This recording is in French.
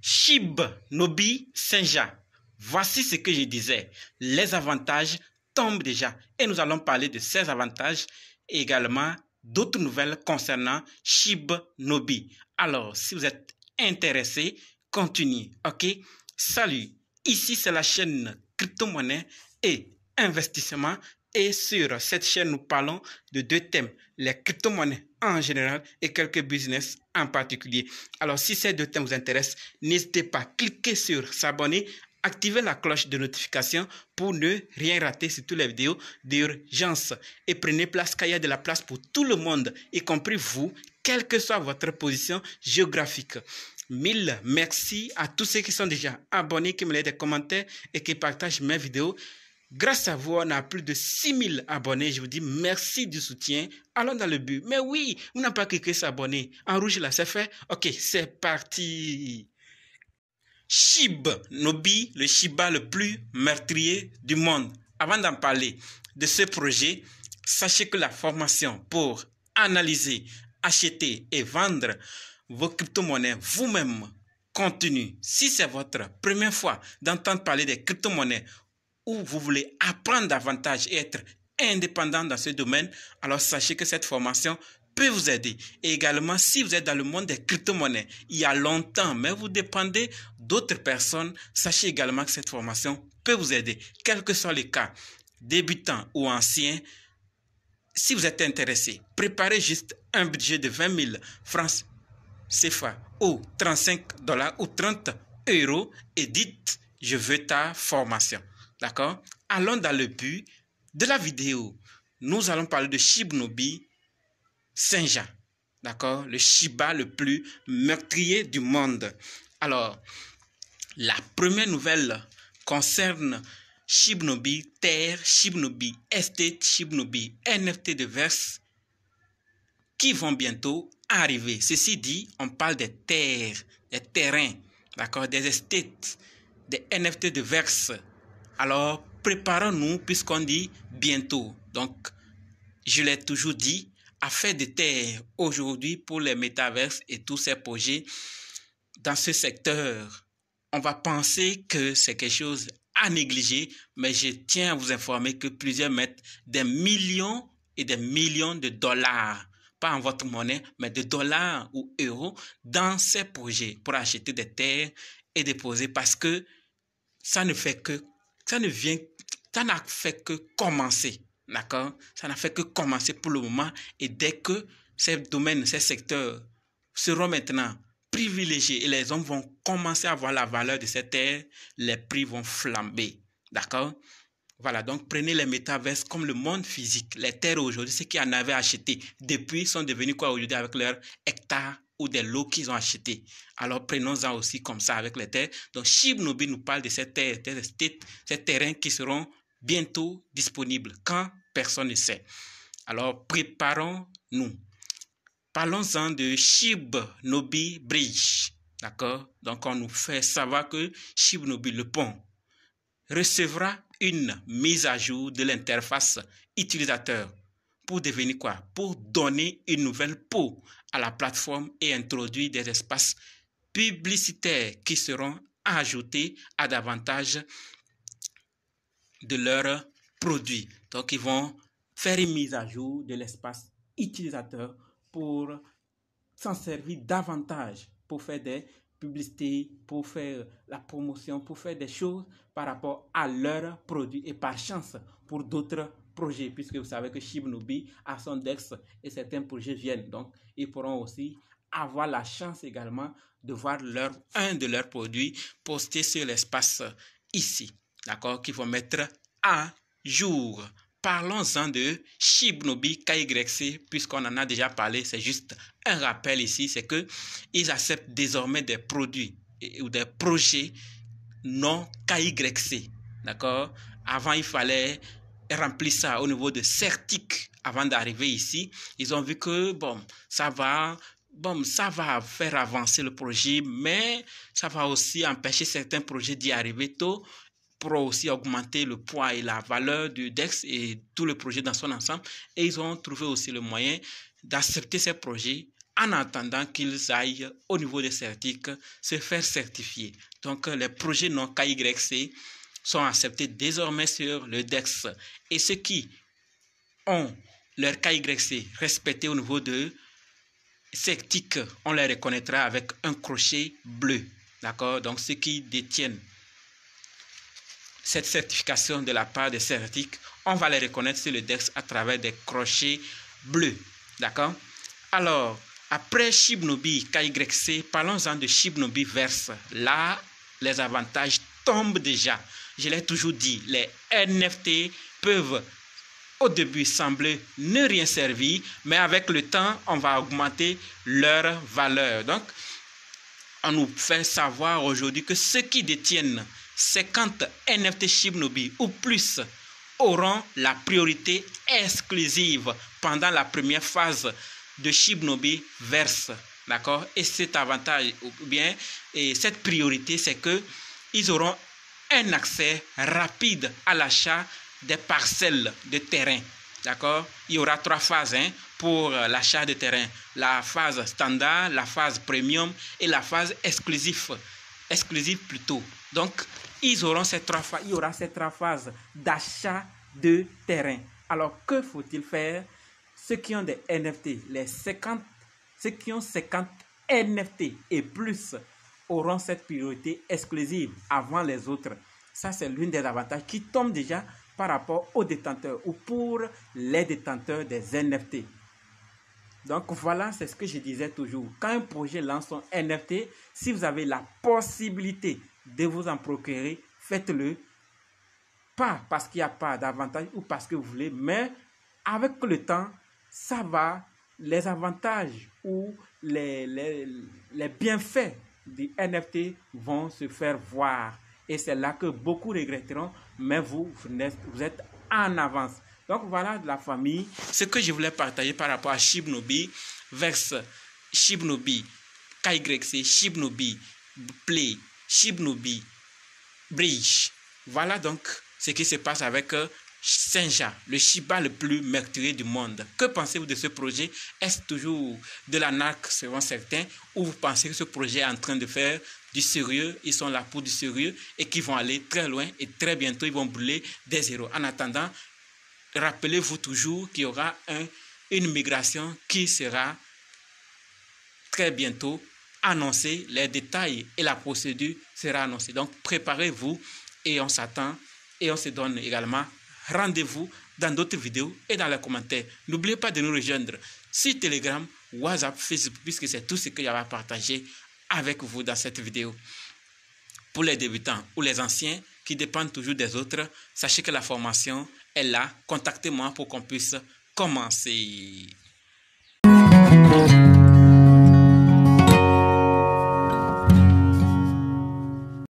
Chib, Nobi, Senja. Voici ce que je disais. Les avantages tombent déjà et nous allons parler de ces avantages et également d'autres nouvelles concernant Chib, Nobi. Alors, si vous êtes intéressé, continuez. OK? Salut. Ici, c'est la chaîne Crypto-monnaie et investissement. Et sur cette chaîne, nous parlons de deux thèmes, les crypto-monnaies en général et quelques business en particulier. Alors, si ces deux thèmes vous intéressent, n'hésitez pas à cliquer sur s'abonner, activez la cloche de notification pour ne rien rater sur toutes les vidéos d'urgence. Et prenez place car il y a de la place pour tout le monde, y compris vous, quelle que soit votre position géographique. Mille merci à tous ceux qui sont déjà abonnés, qui me laissent des commentaires et qui partagent mes vidéos. Grâce à vous, on a plus de 6000 abonnés. Je vous dis merci du soutien. Allons dans le but. Mais oui, vous n'avez pas cliqué sur s'abonner. En rouge, là, c'est fait. OK, c'est parti. Chib, Nobi, le Shiba le plus meurtrier du monde. Avant d'en parler de ce projet, sachez que la formation pour analyser, acheter et vendre vos crypto-monnaies vous-même continue. Si c'est votre première fois d'entendre parler des crypto-monnaies ou vous voulez apprendre davantage et être indépendant dans ce domaine, alors sachez que cette formation peut vous aider. Et également, si vous êtes dans le monde des crypto-monnaies il y a longtemps, mais vous dépendez d'autres personnes, sachez également que cette formation peut vous aider. Quels que soient les cas, débutants ou anciens, si vous êtes intéressé, préparez juste un budget de 20 000 francs CFA ou 35 $ ou 30 € et dites « Je veux ta formation ». D'accord? Allons dans le but de la vidéo. Nous allons parler de Chib, Nobi, Senja. D'accord? Le Shiba le plus meurtrier du monde. Alors, la première nouvelle concerne Chib, Nobi, Terre, Chib, Nobi, Estate, Chib, Nobi, NFT de Verse qui vont bientôt arriver. Ceci dit, on parle des terres, des terrains, d'accord? Des estates, des NFT de Verse. Alors, préparons-nous puisqu'on dit bientôt. Donc, je l'ai toujours dit, affaire de terre aujourd'hui pour les métaverses et tous ces projets dans ce secteur. On va penser que c'est quelque chose à négliger, mais je tiens à vous informer que plusieurs mettent des millions et des millions de dollars, pas en votre monnaie, mais de dollars ou euros dans ces projets pour acheter des terres et déposer parce que ça n'a fait que commencer, d'accord? Ça n'a fait que commencer pour le moment et dès que ces domaines, ces secteurs seront maintenant privilégiés et les hommes vont commencer à voir la valeur de ces terres, les prix vont flamber, d'accord? Voilà, donc prenez les métaverses comme le monde physique. Les terres aujourd'hui, ceux qui en avaient acheté depuis sont devenus quoi aujourd'hui avec leurs hectares ou des lots qu'ils ont achetés. Alors prenons-en aussi comme ça avec les terres. Donc Chib, Nobi nous parle de ces terres, ces terrains qui seront bientôt disponibles quand personne ne sait. Alors préparons-nous. Parlons-en de Chib, Nobi Bridge. D'accord? Donc on nous fait savoir que Chib, Nobi, le pont, recevra une mise à jour de l'interface utilisateur pour devenir quoi? Pour donner une nouvelle peau à la plateforme et introduire des espaces publicitaires qui seront ajoutés à davantage de leurs produits. Donc, ils vont faire une mise à jour de l'espace utilisateur pour s'en servir davantage pour faire des publicités, pour faire la promotion, pour faire des choses par rapport à leurs produits et par chance pour d'autres projets, puisque vous savez que Chib, Nobi a son DEX et certains projets viennent. Donc, ils pourront aussi avoir la chance également de voir un de leurs produits posté sur l'espace ici, d'accord, qu'ils vont mettre à jour. Parlons-en de Chib, Nobi, KYC, puisqu'on en a déjà parlé, c'est juste un rappel ici, c'est qu'ils acceptent désormais des produits ou des projets non KYC, d'accord? Avant, il fallait remplir ça au niveau de Certic avant d'arriver ici. Ils ont vu que, ça va faire avancer le projet, mais ça va aussi empêcher certains projets d'y arriver tôt, pour aussi augmenter le poids et la valeur du DEX et tout le projet dans son ensemble. Et ils ont trouvé aussi le moyen d'accepter ces projets en attendant qu'ils aillent au niveau des certifics se faire certifier. Donc, les projets non KYC sont acceptés désormais sur le DEX. Et ceux qui ont leur KYC respecté au niveau de certific, on les reconnaîtra avec un crochet bleu. D'accord? Donc, ceux qui détiennent cette certification de la part des certifics, on va les reconnaître sur le DEX à travers des crochets bleus. D'accord? Alors, après Shibnobi KYC, parlons-en de Shibnobi Verse. Là, les avantages tombent déjà. Je l'ai toujours dit, les NFT peuvent au début sembler ne rien servir, mais avec le temps, on va augmenter leur valeur. Donc, on nous fait savoir aujourd'hui que ceux qui détiennent 50 NFT Shibnobi ou plus auront la priorité exclusive pendant la première phase de Shibnobi Verse. D'accord? Et cet avantage, ou bien, et cette priorité, c'est que ils auront un accès rapide à l'achat des parcelles de terrain. D'accord? Il y aura 3 phases pour l'achat de terrain. La phase standard, la phase premium et la phase exclusive. Exclusive plutôt. Donc, ils auront ces 3 phases. Il y aura ces 3 phases d'achat de terrain. Alors, que faut-il faire? Ceux qui ont des NFT, ceux qui ont 50 NFT et plus auront cette priorité exclusive avant les autres. Ça, c'est l'un des avantages qui tombe déjà par rapport aux détenteurs ou pour les détenteurs des NFT. Donc voilà, c'est ce que je disais toujours. Quand un projet lance son NFT, si vous avez la possibilité de vous en procurer, faites-le. Pas parce qu'il n'y a pas d'avantage ou parce que vous voulez, mais avec le temps, ça va, les avantages ou les bienfaits du NFT vont se faire voir. Et c'est là que beaucoup regretteront, mais vous êtes en avance. Donc voilà de la famille, ce que je voulais partager par rapport à Shibnobi versus Shibnobi KYC, Shibnobi Play, Shibnobi Bridge. Voilà donc ce qui se passe avec Senja, le Shiba le plus meurtrier du monde. Que pensez-vous de ce projet? Est-ce toujours de la narque selon certains, ou vous pensez que ce projet est en train de faire du sérieux? Ils sont là pour du sérieux et qui vont aller très loin et très bientôt ils vont brûler des zéros. En attendant, rappelez-vous toujours qu'il y aura une migration qui sera très bientôt annoncée. Les détails et la procédure sera annoncée. Donc préparez-vous et on s'attend et on se donne également rendez-vous dans d'autres vidéos et dans les commentaires. N'oubliez pas de nous rejoindre sur Telegram, WhatsApp, Facebook, puisque c'est tout ce que j'avais partagé avec vous dans cette vidéo. Pour les débutants ou les anciens qui dépendent toujours des autres, sachez que la formation est là. Contactez-moi pour qu'on puisse commencer.